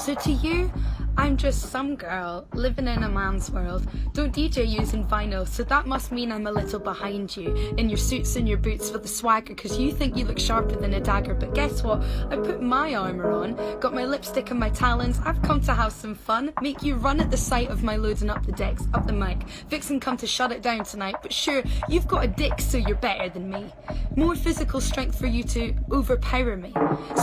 So to you, I'm just some girl living in a man's world. Don't DJ using vinyl, so that must mean I'm a little behind you in your suits and your boots for the swagger, cause you think you look sharper than a dagger. But guess what? I put my armour on, got my lipstick and my talons. I've come to have some fun, make you run at the sight of my loading up the decks, up the mic. Vixen come to shut it down tonight, but sure, you've got a dick, so you're better than me. More physical strength for you to overpower me.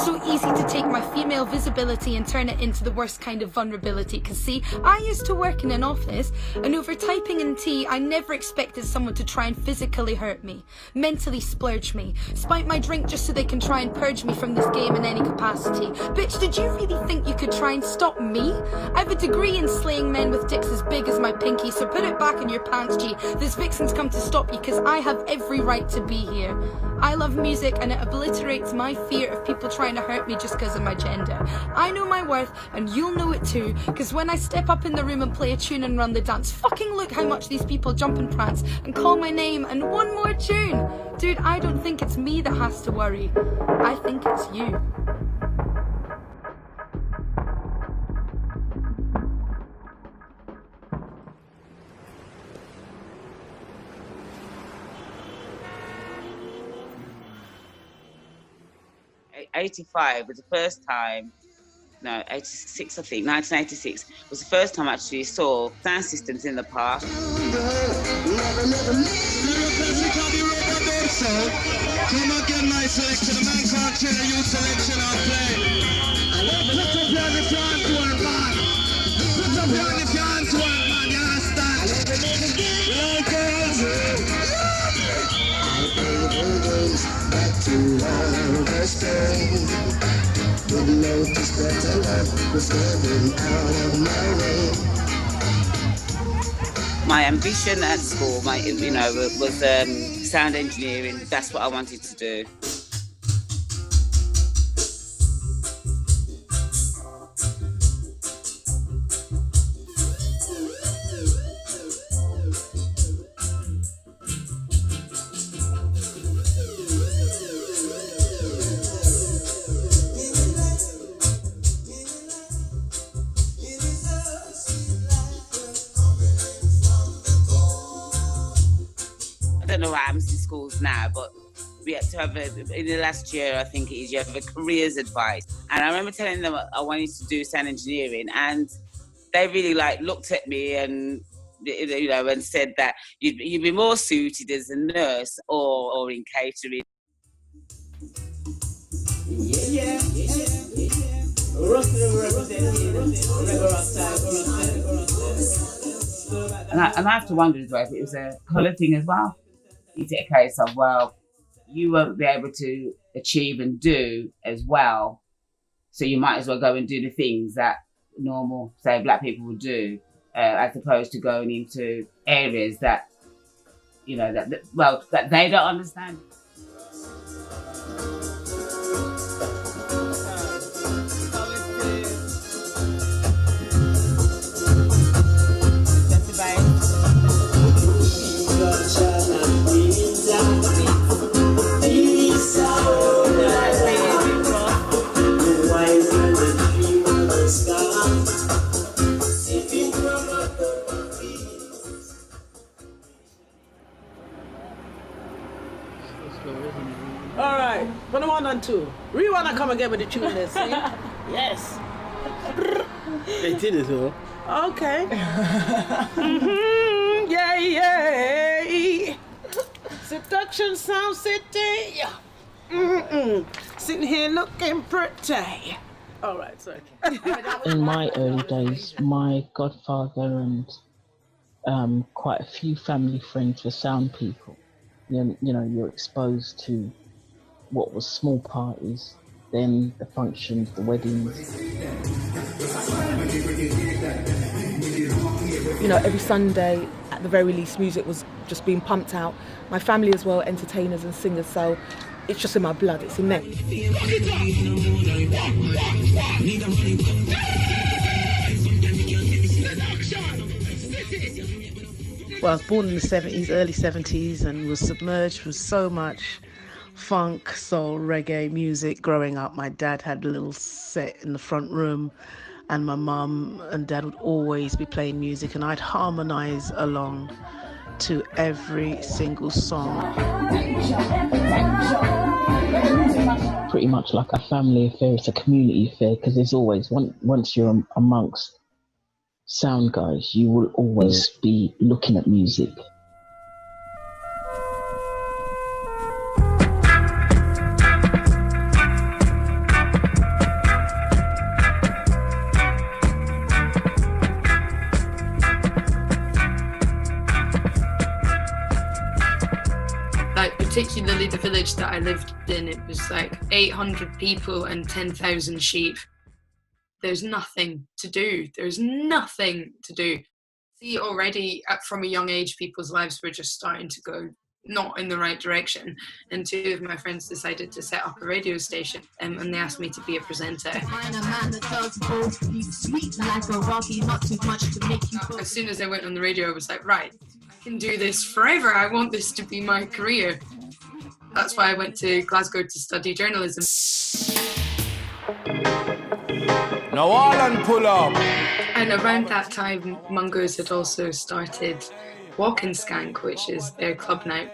So easy to take my female visibility and turn it into the worst kind of vulnerability. Cause see, I used to work in an office, and over typing and tea, I never expected someone to try and physically hurt me, mentally splurge me, spike my drink just so they can try and purge me from this game in any capacity. Bitch, did you really think you could try and stop me? I have a degree in slaying men with dicks as big as my pinky, so put it back in your pants, G. This vixen's come to stop you, cause I have every right to be here. I love music, and it obliterates my fear of people trying to hurt me just because of my gender. I know my worth, and you'll know it too, cause when I step up in the room and play a tune and run the dance, fucking look how much these people jump and prance and call my name and one more tune. Dude, I don't think it's me that has to worry. I think it's you. '85 was the first time, no, 86 I think, 1986 was the first time I actually saw sound systems in the park. Come again, my selection, the man can't kill a youth selection, I'll play. Put up your hands to one, man. Put up your hands to one, man, you understand? Hello, girls. Back to our stay. Didn't notice that the love was getting out of my way. My ambition at school, was sound engineering. That's what I wanted to do. I don't know what happens in schools now, but we had to have in the last year, I think it is, you have a careers advice. And I remember telling them I wanted to do sound engineering, and they really looked at me and and said that you'd be more suited as a nurse or in catering. And I have to wonder as well if it was a colour thing as well. Is it a case of, well, you won't be able to achieve and do as well, so you might as well go and do the things that normal, say, black people would do, as opposed to going into areas that, that they don't understand. All right, 1 and 2. We wanna come again with the tune there, see? Yes. They did it all. Okay. Yeah. Seduction Sound City. Sitting here looking pretty. All right, sorry. In my early days, my godfather and quite a few family friends were sound people. You're exposed to what was small parties, then the functions, the weddings. Every Sunday, at the very least, music was just being pumped out. My family as well, entertainers and singers, so it's just in my blood, it's in me. Well, I was born in the 70s, early 70s, and was submerged with so much funk, soul, reggae music growing up. My dad had a little set in the front room and my mum and dad would always be playing music, and I'd harmonise along to every single song. Pretty much like a family affair, it's a community affair, because there's always, once you're amongst sound guys, you will always be looking at music. Particularly the village that I lived in, it was like 800 people and 10,000 sheep. There's nothing to do. There's nothing to do. See, already from a young age, people's lives were just starting to go not in the right direction. And two of my friends decided to set up a radio station, and they asked me to be a presenter. As soon as I went on the radio, I was like, right, I can do this forever. I want this to be my career. That's why I went to Glasgow to study journalism. Now all and pull up. And around that time, Mungo's had also started Walk and Skank, which is their club night.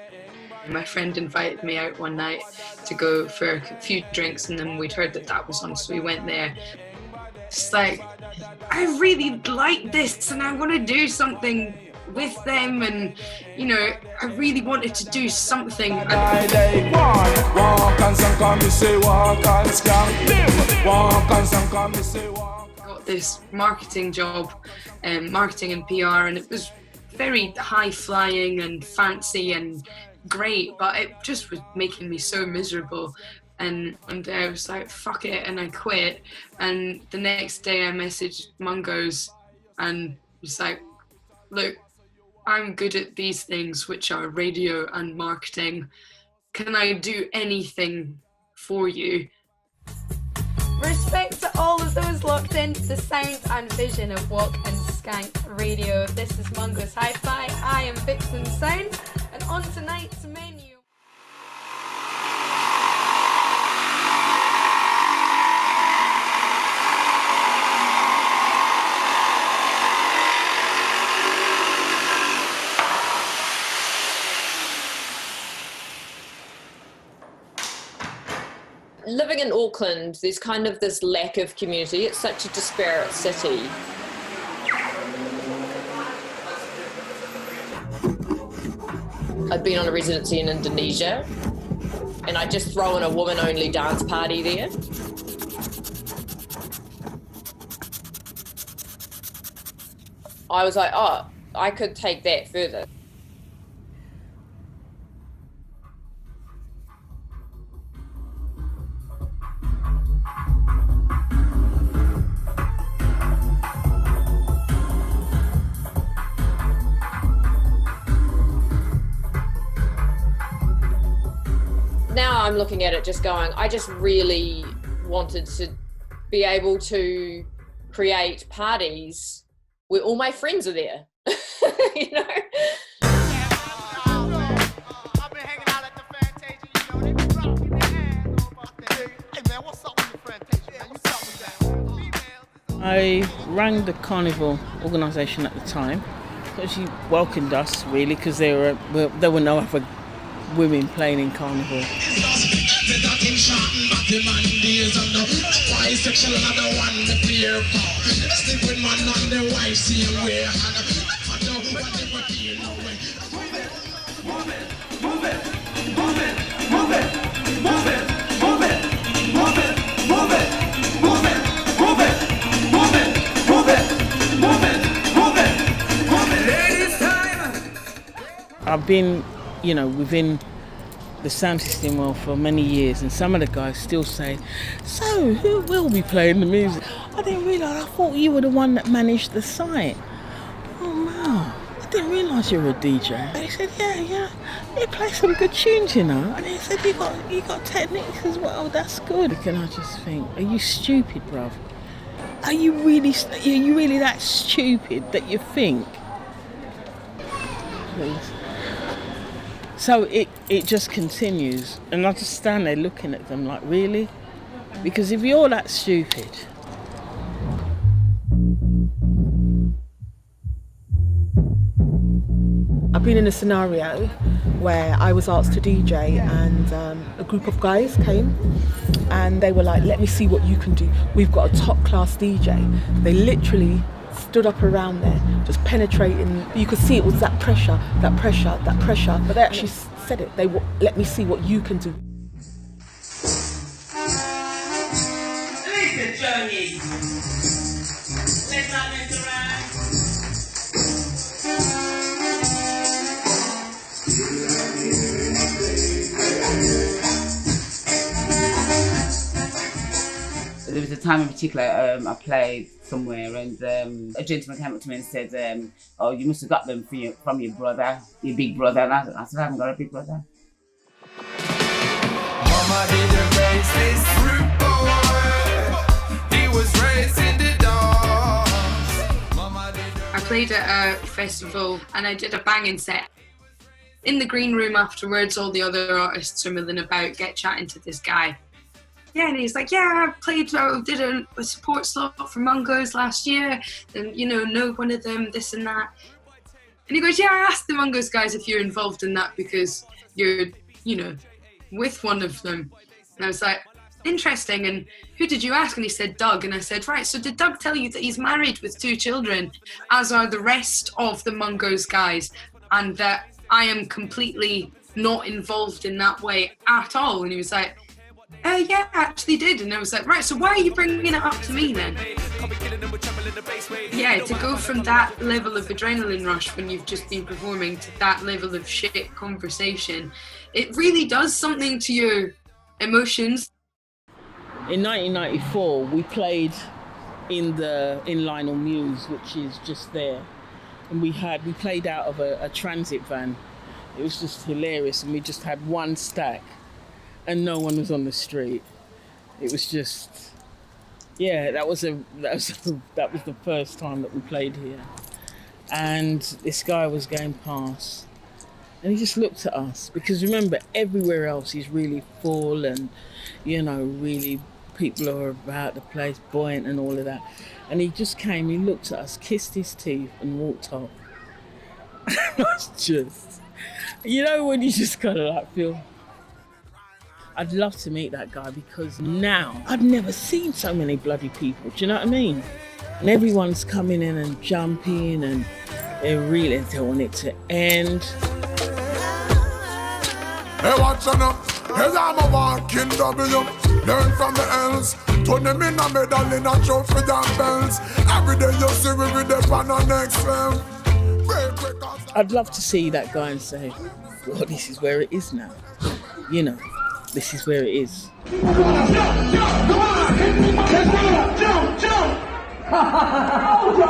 My friend invited me out one night to go for a few drinks, and then we'd heard that that was on, so we went there. It's like, I really like this and I want to do something with them, and you know, I really wanted to do something. Walk and skank, come me say walk and skank. Walk and skank, come me say walk. Got this marketing job, marketing and PR, and it was very high flying and fancy and great, but it just was making me so miserable. And one day I was like, fuck it, and I quit. And the next day I messaged Mungo's and was like, look, I'm good at these things, which are radio and marketing. Can I do anything for you? Respect to all of those locked into the sound and vision of Walk and Skank Radio. This is Mungo's Hi-Fi. I am Vixen Sound, and on tonight's menu. Living in Auckland, there's kind of this lack of community. It's such a disparate city. I'd been on a residency in Indonesia, and I just throw in a woman-only dance party there. I was like, oh, I could take that further. Now I'm looking at it just going, I just really wanted to be able to create parties where all my friends are there, you know? I rang the carnival organisation at the time, because she welcomed us really, because there were no other women playing in carnival. I've been, you know, within the sound system world for many years, and some of the guys still say, so who will be playing the music? I didn't realise, I thought you were the one that managed the site. Oh no, I didn't realise you were a DJ. And he said, yeah, you play some good tunes, you know. And he said, you got techniques as well, that's good. And I just think, are you stupid, bruv? Are you really that stupid that you think? Please. So it just continues, and I just stand there looking at them like, really? Because if you're that stupid, I've been in a scenario where I was asked to DJ and a group of guys came and they were like, let me see what you can do. We've got a top class DJ. They literally stood up around there, just penetrating. You could see it was that pressure. But they actually said it. They let me see what you can do. There was a time in particular I played somewhere and a gentleman came up to me and said, oh, you must have got them from your brother, your big brother. And I said, I haven't got a big brother. Mama didn't raise this fruit boy. He was raised in the dark. I played at a festival and I did a banging set. In the green room afterwards, all the other artists are milling about, get chatting to this guy. Yeah, and he's like, yeah, I did a support slot for Mungos last year, and know one of them, this and that. And he goes, yeah, I asked the Mungos guys if you're involved in that because you're, with one of them. And I was like, interesting, and who did you ask? And he said, Doug. And I said, right, so did Doug tell you that he's married with 2 children, as are the rest of the Mungos guys, and that I am completely not involved in that way at all? And he was like, yeah, I actually did. And I was like, right, so why are you bringing it up to me then? Yeah, to go from that level of adrenaline rush when you've just been performing to that level of shit conversation, it really does something to your emotions. In 1994, we played in Lionel Muse, which is just there. And we played out of a transit van. It was just hilarious, and we just had one stack. And no one was on the street. It was just, yeah, that was the first time that we played here. And this guy was going past and he just looked at us, because remember, everywhere else is really full and, really people are about the place, buoyant and all of that. And he just came, he looked at us, kissed his teeth and walked off. It was just, when you just kind of feel, I'd love to meet that guy, because now I've never seen so many bloody people, do you know what I mean? And everyone's coming in and jumping and they really don't want it to end. Hey, watch on up. Hey, I'm a walking W. Learn from the else. Turn them in a medal in a trophy and bells. Every day you see we with them on the next film. I'd love to see that guy and say, well, this is where it is now. This is where it is. Jump! Come on! Jump! Hold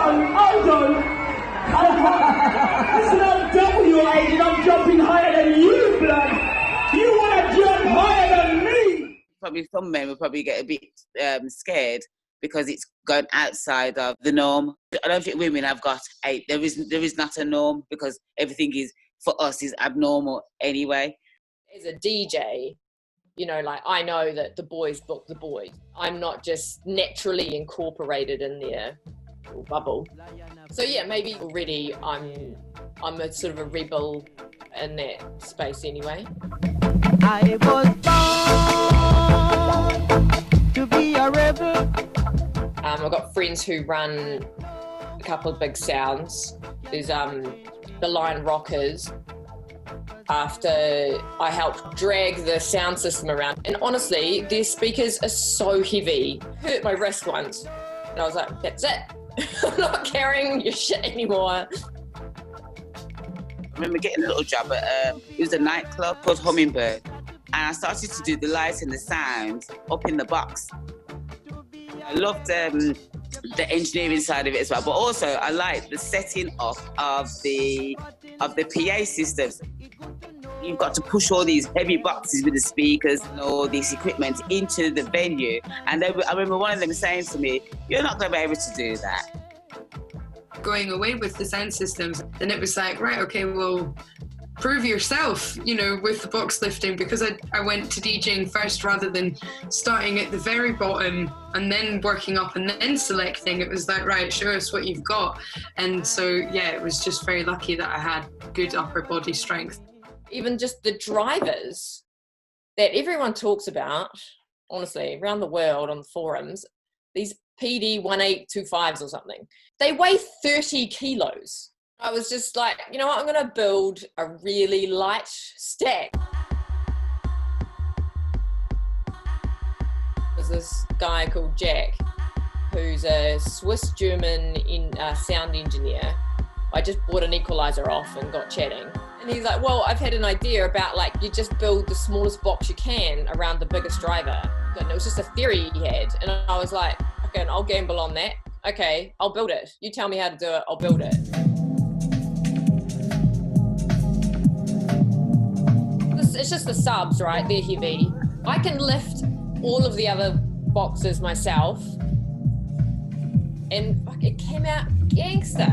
on! Listen, I'm double your age and I'm jumping higher than you, blood! You want to jump higher than me! Probably some men will probably get a bit scared because it's gone outside of the norm. I don't think women have got there is not a norm, because everything for us is abnormal anyway. As a DJ, I know that the boys book the boys. I'm not just naturally incorporated in their little bubble. So yeah, maybe already I'm a sort of a rebel in that space anyway. I was born to be a rebel. I've got friends who run a couple of big sounds. There's the Lion Rockers. After I helped drag the sound system around. And honestly, their speakers are so heavy. Hurt my wrist once. And I was like, that's it. I'm not carrying your shit anymore. I remember getting a little job at, it was a nightclub called Hummingbird. And I started to do the lights and the sound up in the box. I loved the engineering side of it as well, but also I liked the setting up of the PA systems. You've got to push all these heavy boxes with the speakers and all this equipment into the venue. And I remember one of them saying to me, you're not going to be able to do that. Going away with the sound systems, then it was like, right, okay, well, prove yourself, you know, with the box lifting, because I went to DJing first rather than starting at the very bottom and then working up and then selecting. It was like, right, show us what you've got. And so, yeah, it was just very lucky that I had good upper body strength. Even just the drivers that everyone talks about, honestly, around the world on the forums, these PD 1825s or something, they weigh 30 kilos. I was just like, you know what, I'm going to build a really light stack. There's this guy called Jack, who's a Swiss-German sound engineer. I just bought an equalizer off and got chatting. And he's like, well, I've had an idea about, like, you just build the smallest box you can around the biggest driver. And it was just a theory he had. And I was like, okay, I'll gamble on that. Okay, I'll build it. You tell me how to do it, I'll build it. It's just the subs, right? They're heavy. I can lift all of the other boxes myself. And it came out gangster.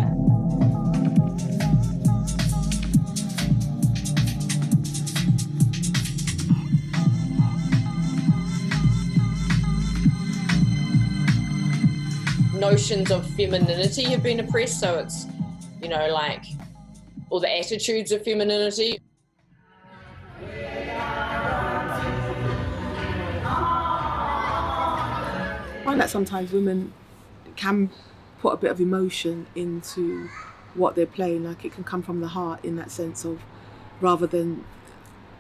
Notions of femininity have been oppressed, so it's, you know, like all the attitudes of femininity. I find that sometimes women can put a bit of emotion into what they're playing, like it can come from the heart in that sense of, rather than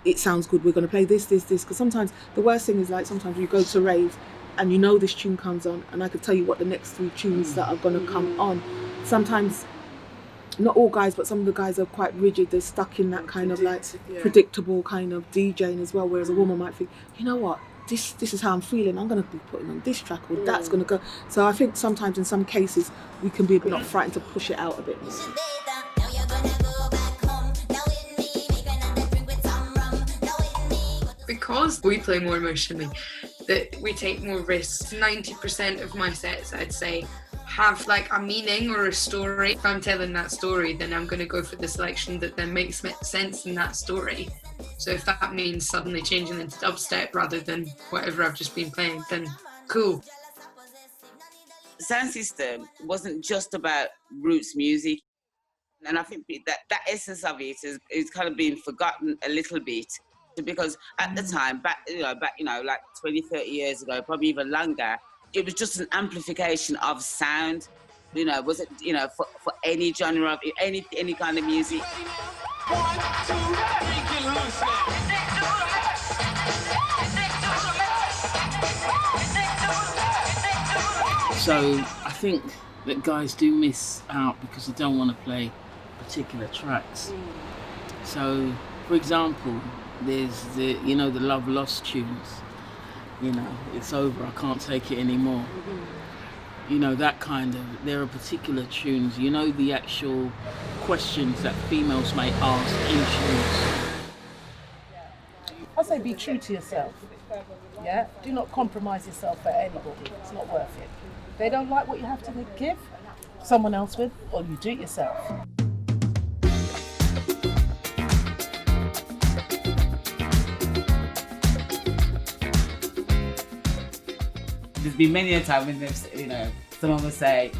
it sounds good, we're going to play this, because sometimes the worst thing is, like, sometimes you go to rave and you know this tune comes on and I could tell you what the next 3 tunes that are going to come on. Sometimes, not all guys, but some of the guys are quite rigid, they're stuck in that kind of like predictable kind of DJing as well, whereas a woman might think, you know what, this is how I'm feeling, I'm going to be putting on this track, or that's going to go. So I think sometimes in some cases we can be a bit not frightened to push it out a bit. Because we play more emotionally, that we take more risks. 90% of my sets, I'd say, have like a meaning or a story. If I'm telling that story, then I'm going to go for the selection that then makes sense in that story. So if that means suddenly changing into dubstep rather than whatever I've just been playing, then cool. Sound system wasn't just about roots music, and I think that essence of it is kind of being forgotten a little bit, because at the time, back like 20, 30 years ago, probably even longer, it was just an amplification of sound. You know, was it, you know, for any genre of any kind of music. So I think that guys do miss out because they don't want to play particular tracks. So, for example, there's the Love Lost tunes. You know, it's over, I can't take it anymore. You know, that kind of, there are particular tunes, you know, the actual questions that females may ask in tunes. I say be true to yourself. Yeah? Do not compromise yourself for anybody. It's not worth it. If they don't like what you have to give someone else with, or you do it yourself. There's been many a time when someone will say,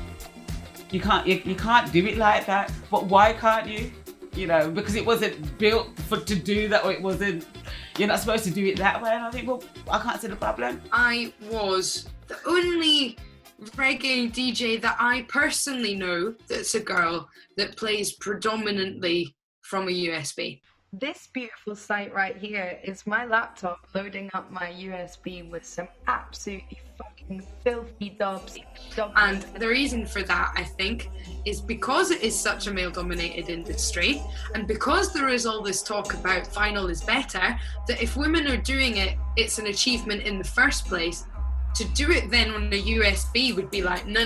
you can't do it like that. But why can't you? You know, because it wasn't built to do that, or you're not supposed to do it that way. And I think, well, I can't see the problem. I was the only reggae DJ that I personally know that's a girl that plays predominantly from a USB. This beautiful sight right here is my laptop loading up my USB with some absolutely fucking filthy dubs. And the reason for that, I think, is because it is such a male-dominated industry, and because there is all this talk about vinyl is better, that if women are doing it, it's an achievement in the first place. To do it then on a USB would be like, no.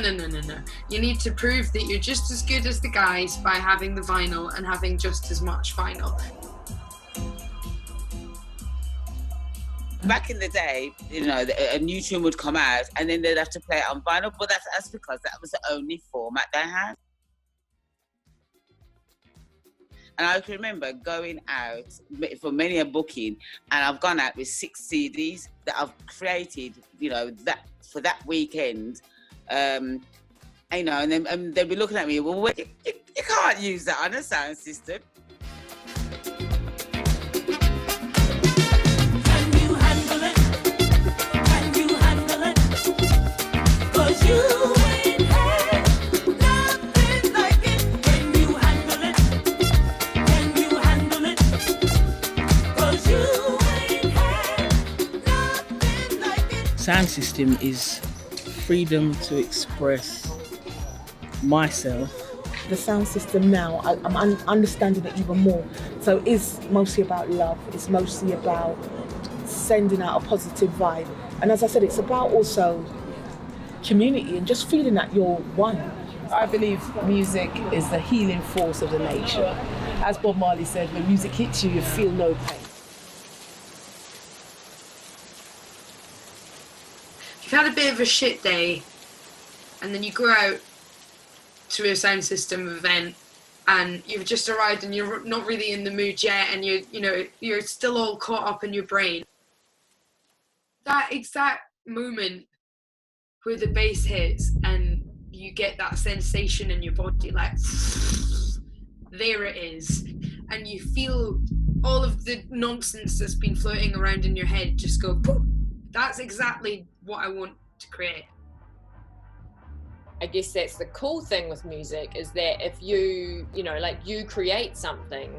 You need to prove that you're just as good as the guys by having the vinyl and having just as much vinyl. Back in the day, you know, a new tune would come out and then they'd have to play it on vinyl, but that's because that was the only format they had. And I can remember going out for many a booking, and I've gone out with 6 CDs that I've created, you know, that for that weekend. You know, and then they'll be looking at me, well, you can't use that on a sound system. Can you handle it? Can you handle it? 'Cause you ain't had nothing like it. Can you handle it? Can you handle it? 'Cause you ain't had nothing like it. Sound system is freedom to express myself. The sound system now, I'm understanding it even more. So it's mostly about love. It's mostly about sending out a positive vibe. And as I said, it's about also community and just feeling that you're one. I believe music is the healing force of the nation. As Bob Marley said, when music hits you, you feel no pain. You've had a bit of a shit day, and then you go out to a sound system event, and you've just arrived, and you're not really in the mood yet, and you're still all caught up in your brain. That exact moment where the bass hits and you get that sensation in your body, like there it is, and you feel all of the nonsense that's been floating around in your head just go poof. That's exactly what I want to create. I guess that's the cool thing with music, is that if you create something,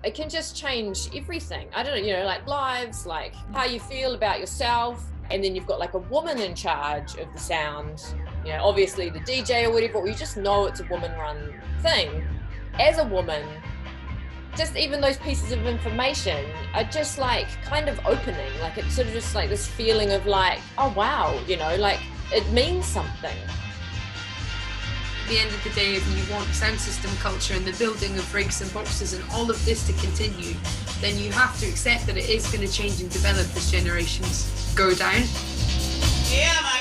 it can just change everything. I don't know, like lives, like how you feel about yourself. And then you've got like a woman in charge of the sound, obviously the DJ or whatever, or you just know it's a woman-run thing. As a woman, just even those pieces of information are just like kind of opening, like it's sort of just like this feeling of like, oh wow, like it means something. At the end of the day, if you want sound system culture and the building of rigs and boxes and all of this to continue, then you have to accept that it is going to change and develop as generations go down. Yeah, man.